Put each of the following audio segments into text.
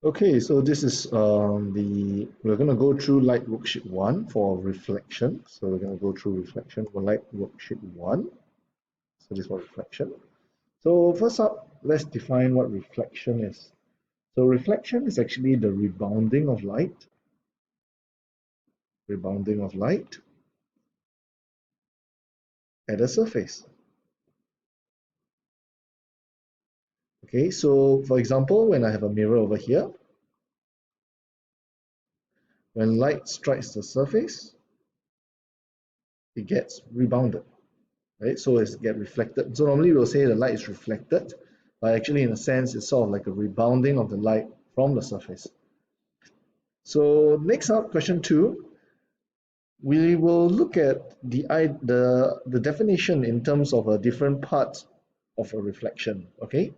Okay, so this is we're going to go through light worksheet 1 for reflection. So we're going to go through reflection for light worksheet 1. So this is for reflection. So first up, let's define what reflection is. So reflection is actually the rebounding of light at a surface. Okay, so for example, when I have a mirror over here, when light strikes the surface, it gets rebounded. Right? So it's get reflected. So normally we'll say the light is reflected, but actually in a sense it's sort of like a rebounding of the light from the surface. So next up, question 2, we will look at the definition in terms of a different part of a reflection. Okay,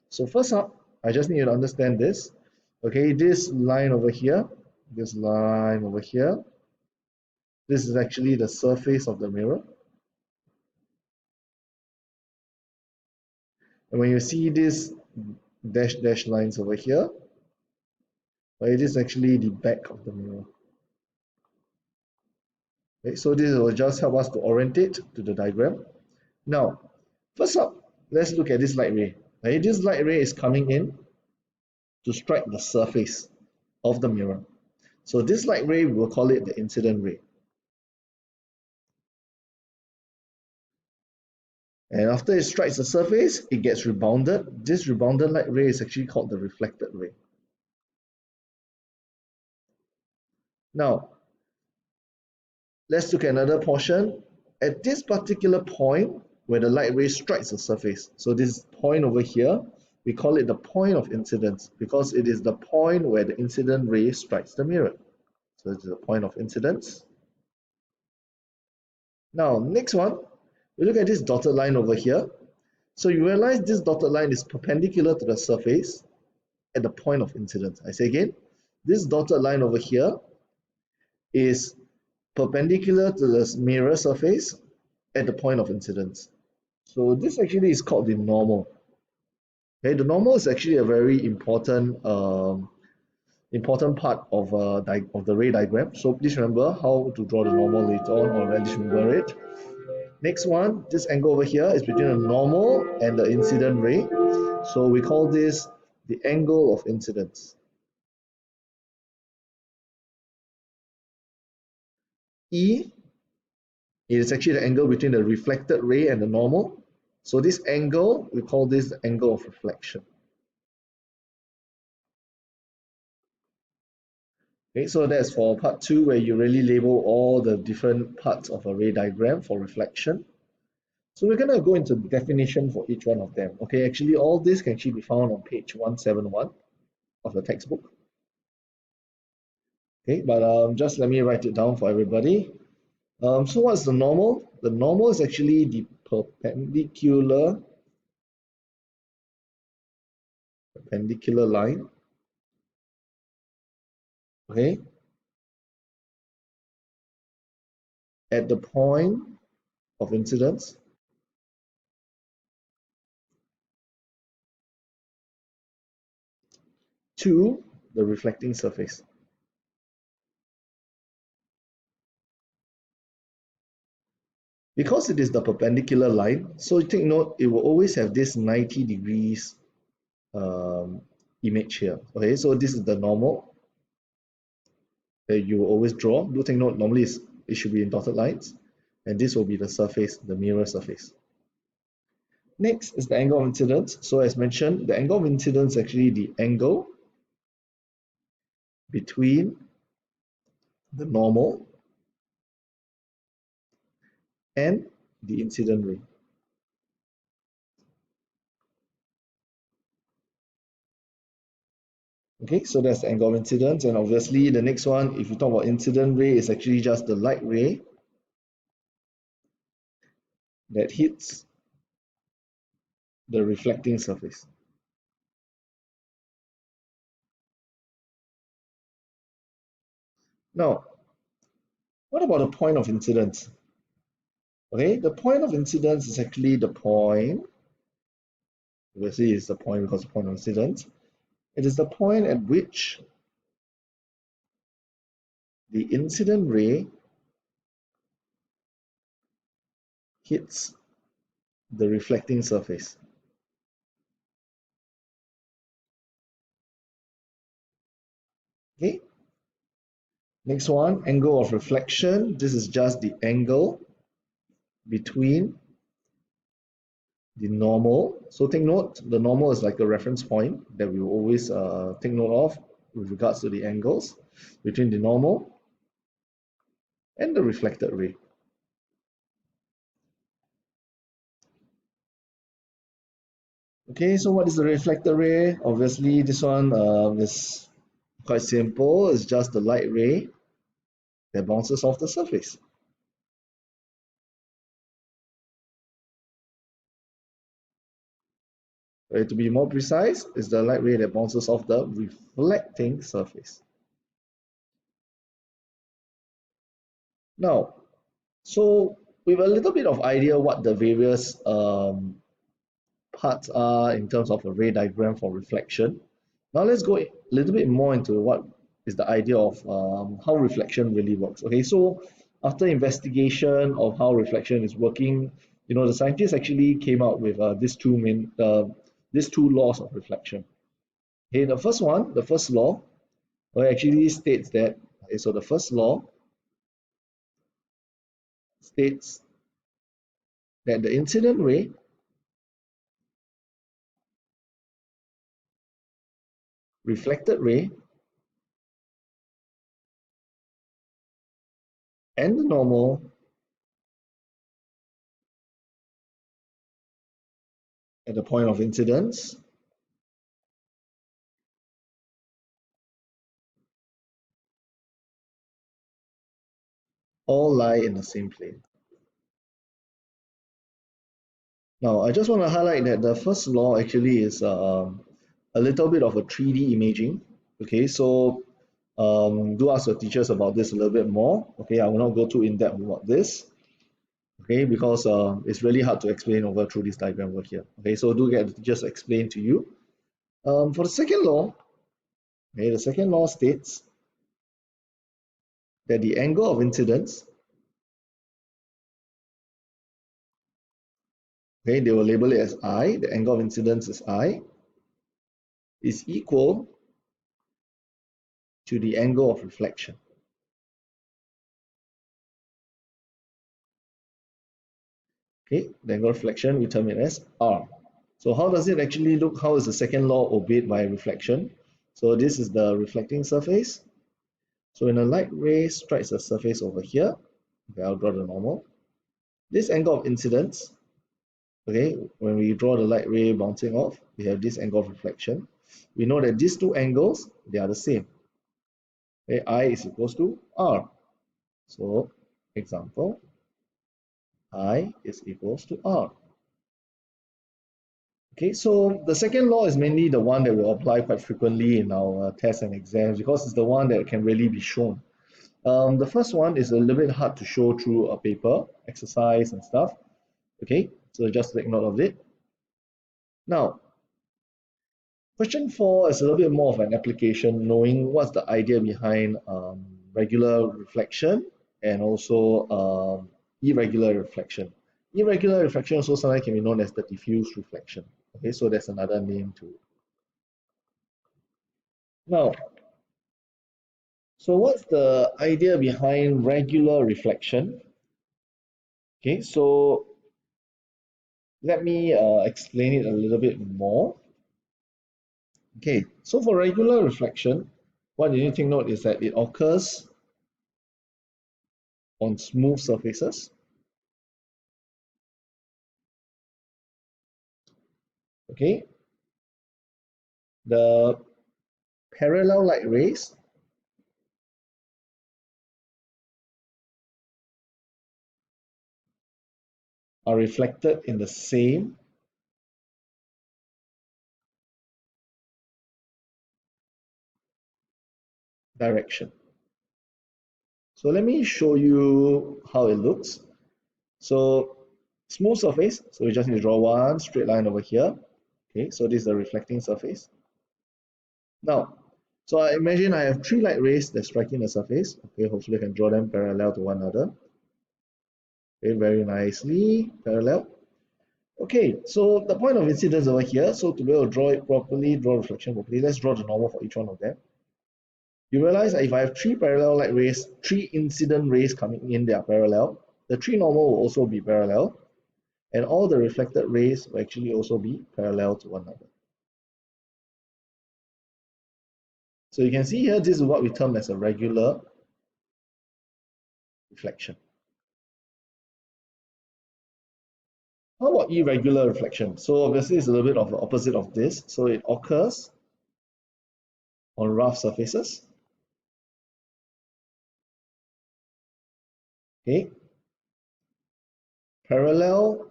so first up, I just need you to understand this. Okay, this line over here, this is actually the surface of the mirror. And when you see these dash lines over here, it is actually the back of the mirror. Okay, so this will just help us to orientate to the diagram. Now, first up, let's look at this light ray. Okay, this light ray is coming in to strike the surface of the mirror. So this light ray, we'll call it the incident ray. And after it strikes the surface, it gets rebounded. This rebounded light ray is actually called the reflected ray. Now, let's look at another portion. At this particular point where the light ray strikes the surface, so this point over here, we call it the point of incidence because it is the point where the incident ray strikes the mirror. So it's the point of incidence. Now, next one, we look at this dotted line over here. So you realize this dotted line is perpendicular to the surface at the point of incidence. I say again, this dotted line over here is perpendicular to the mirror surface at the point of incidence. So this actually is called the normal. Okay, the normal is actually a very important part of the ray diagram. So please remember how to draw the normal later on, or at least remember it. Next one, this angle over here is between the normal and the incident ray. So we call this the angle of incidence. E is actually the angle between the reflected ray and the normal. So this angle, we call this the angle of reflection. Okay, so that's for part 2 where you really label all the different parts of a ray diagram for reflection. So we're going to go into the definition for each one of them. Okay, actually all this can actually be found on page 171 of the textbook. Okay, but just let me write it down for everybody. So what's the normal? The normal is actually the perpendicular line, okay, at the point of incidence to the reflecting surface. Because it is the perpendicular line, so take note, it will always have this 90 degrees image here. Okay, so this is the normal that you will always draw. Do take note, normally it should be in dotted lines, and this will be the surface, the mirror surface. Next is the angle of incidence. So as mentioned, the angle of incidence is actually the angle between the normal and the incident ray. Okay, so that's the angle of incidence, and obviously the next one, if you talk about incident ray, is actually just the light ray that hits the reflecting surface. Now, what about the point of incidence? Okay, the point of incidence is actually the point, obviously it's the point because the point of incidence, It is the point at which the incident ray hits the reflecting surface. Okay, next one, angle of reflection. This is just the angle between the normal. So take note, the normal is like a reference point that we will always take note of with regards to the angles between the normal and the reflected ray. Okay, so what is the reflected ray? Obviously, this one is quite simple. It's just the light ray that bounces off the surface. To be more precise, it's the light ray that bounces off the reflecting surface. Now, so with a little bit of idea what the various parts are in terms of a ray diagram for reflection. Now let's go a little bit more into what is the idea of how reflection really works. Okay, so after investigation of how reflection is working, the scientists actually came out with these two laws of reflection. Okay, the first law, actually states that. Okay, so the first law states that the incident ray reflected ray and the normal at the point of incidence all lie in the same plane. Now, I just want to highlight that the first law actually is a little bit of a 3D imaging. Okay, so do ask your teachers about this a little bit more. Okay, I will not go too in depth about this. Okay, because it's really hard to explain over through this diagram over here. Okay, so do get the teachers to explain to you. For the second law, okay, the second law states that the angle of incidence, okay, they will label it as I, the angle of incidence is I, is equal to the angle of reflection. Okay, the angle of reflection we term it as R. So how does it actually look? How is the second law obeyed by reflection? So this is the reflecting surface. So when a light ray strikes a surface over here, okay, I'll draw the normal. This angle of incidence, okay, when we draw the light ray bouncing off, we have this angle of reflection. We know that these two angles, they are the same. Okay, I is equals to R. So example, I is equals to R. Okay, so the second law is mainly the one that we'll apply quite frequently in our tests and exams because it's the one that can really be shown. The first one is a little bit hard to show through a paper, exercise and stuff. Okay, so just take note of it. Now, question 4 is a little bit more of an application, knowing what's the idea behind regular reflection and also irregular reflection. Irregular reflection also sometimes can be known as the diffuse reflection. Okay, so that's another name to it. Now, so what's the idea behind regular reflection? Okay, so let me explain it a little bit more. Okay, so for regular reflection, what you need to note is that it occurs on smooth surfaces. Okay, the parallel light rays are reflected in the same direction. So let me show you how it looks. So smooth surface, so we just need to draw one straight line over here. Okay, so this is the reflecting surface. Now, so I imagine I have three light rays that's striking the surface. Okay, hopefully I can draw them parallel to one another. Okay, very nicely parallel. Okay, so the point of incidence over here, so to be able to draw it properly, draw reflection properly, let's draw the normal for each one of them. You realize that if I have three parallel light rays, three incident rays coming in, they are parallel. The three normal will also be parallel, and all the reflected rays will actually also be parallel to one another. So you can see here, this is what we term as a regular reflection. How about irregular reflection? So obviously it's a little bit of the opposite of this. So it occurs on rough surfaces. Okay. Parallel.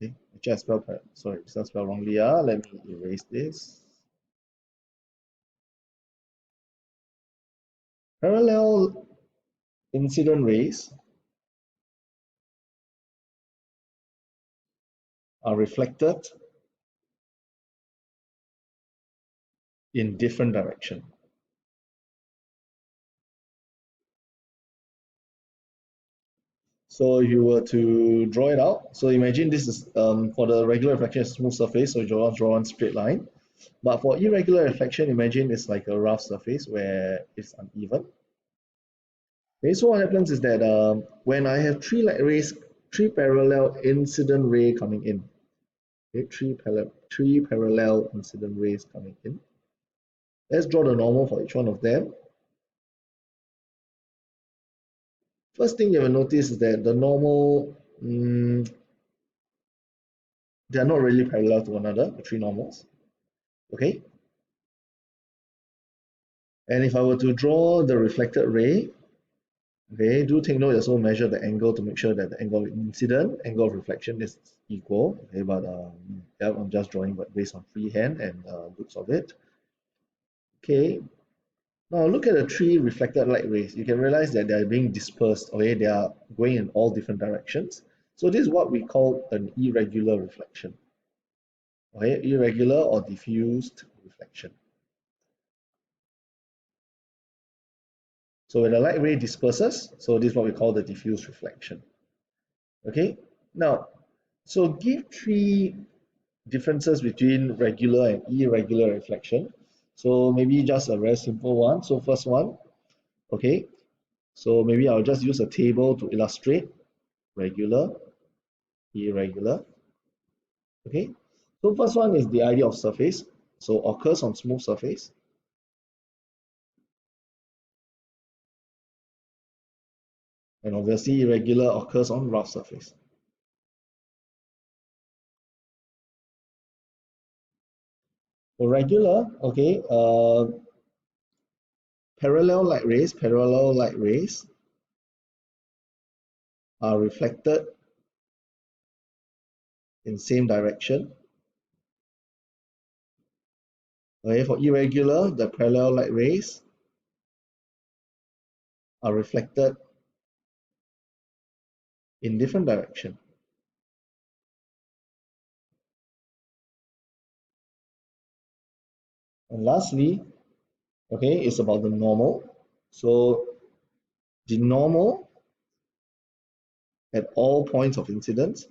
Okay. Actually I spelled sorry, I spelled wrongly. Let me erase this. Parallel incident rays are reflected in different direction. So if you were to draw it out, so imagine this is for the regular reflection, it's smooth surface, so you draw one straight line. But for irregular reflection, imagine it's like a rough surface where it's uneven. Okay, so what happens is that when I have three light rays, three parallel incident ray coming in, okay, three parallel incident rays coming in. Let's draw the normal for each one of them. First thing you will notice is that the normal, they are not really parallel to one another, the three normals. Okay. And if I were to draw the reflected ray, okay, do take note, also measure the angle to make sure that the angle of incident, angle of reflection is equal. Okay, but yeah, I'm just drawing but based on freehand and looks of it. Okay, now look at the three reflected light rays. You can realize that they are being dispersed. Okay, they are going in all different directions. So this is what we call an irregular reflection. Okay, irregular or diffused reflection. So when the light ray disperses, so this is what we call the diffuse reflection. Okay, now, so give three differences between regular and irregular reflection. So maybe just a very simple one. So first one, okay, so maybe I'll just use a table to illustrate regular, irregular. Okay, so first one is the idea of surface. So occurs on smooth surface. And obviously irregular occurs on rough surface. For regular, okay, parallel light rays are reflected in same direction. Okay, for irregular, the parallel light rays are reflected in different direction. And lastly, okay, it's about the normal. So the normal at all points of incidence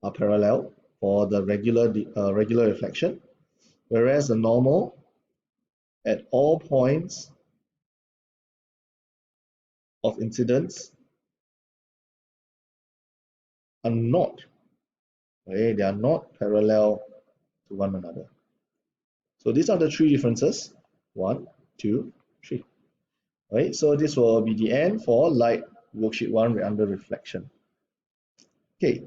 are parallel for the regular reflection, whereas the normal at all points of incidence are not, okay, they are not parallel to one another. So these are the three differences. One, two, three. Right, so this will be the end for light worksheet 1 under reflection. Okay,